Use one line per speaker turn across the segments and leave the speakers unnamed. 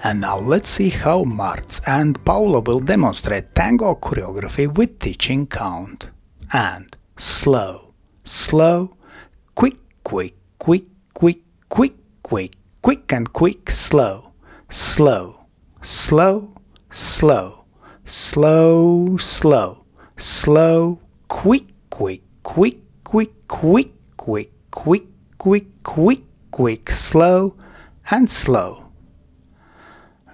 And now let's see how Marts and Paula will demonstrate tango choreography with teaching count. And slow, slow, quick, quick, quick, quick, quick, quick, quick and quick, slow, slow, slow, slow, slow, slow, slow, quick, quick, quick, quick, quick, quick, quick, quick, quick, quick, slow, and slow.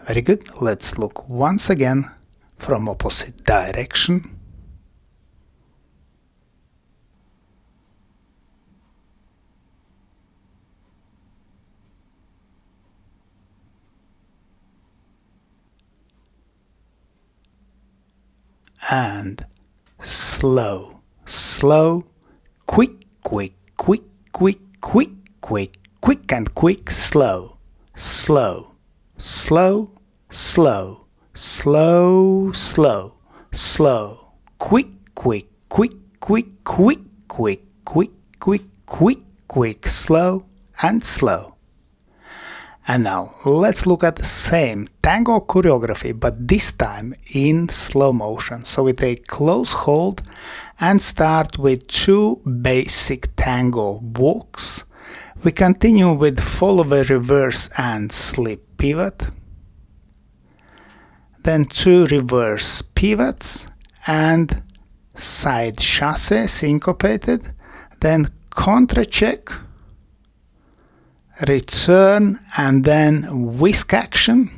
Very good. Let's look once again from opposite direction. And slow, slow, quick, quick, quick, quick, quick, quick, quick and quick, slow, slow, slow, slow, slow, slow, slow, quick, quick, quick, quick, quick, quick, quick, quick, quick, quick, slow, and slow. And now let's look at the same tango choreography, but this time in slow motion. So we take close hold and start with 2 basic tango walks. We continue with Fallaway reverse and slip pivot. Then 2 reverse pivots and side chasses syncopated. Then Contra check, return, and then whisk action.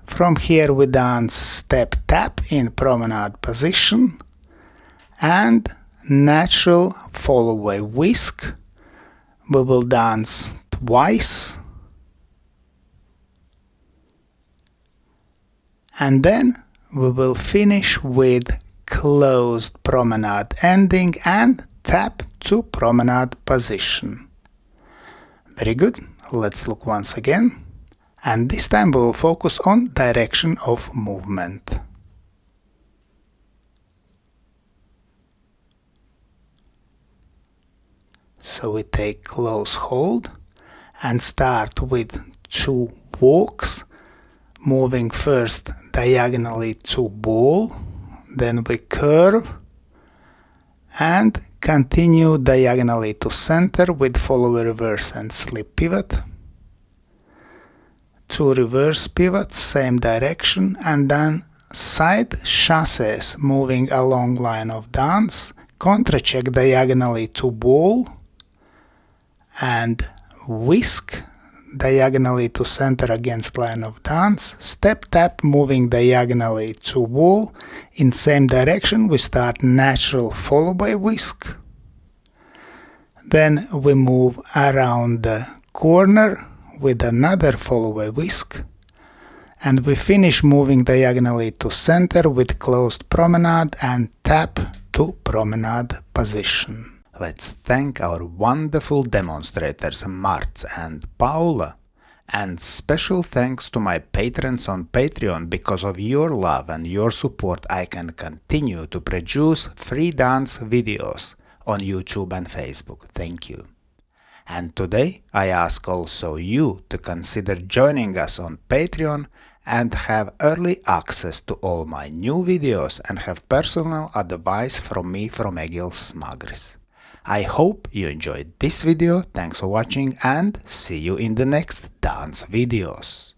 From here we dance step tap in promenade position and natural Fallaway whisk. We will dance twice and then we will finish with closed promenade ending and tap to promenade position. Very good. Let's look once again. And this time we will focus on direction of movement. So we take close hold and start with 2 walks, moving first diagonally to ball, then we curve and continue diagonally to center with Fallaway reverse and slip pivot. 2 reverse pivots, same direction, and then side chasses moving along line of dance, Contra check diagonally to ball, and whisk diagonally to center against line of dance, step tap moving diagonally to wall. In same direction we start natural Fallaway whisk. Then we move around the corner with another Fallaway whisk. And we finish moving diagonally to center with closed promenade and tap to promenade position. Let's thank our wonderful demonstrators Marts and Paula. And special thanks to my patrons on Patreon. Because of your love and your support I can continue to produce free dance videos on YouTube and Facebook. Thank you. And today I ask also you to consider joining us on Patreon and have early access to all my new videos and have personal advice from me from Egils Smagris. I hope you enjoyed this video, thanks for watching and see you in the next dance videos.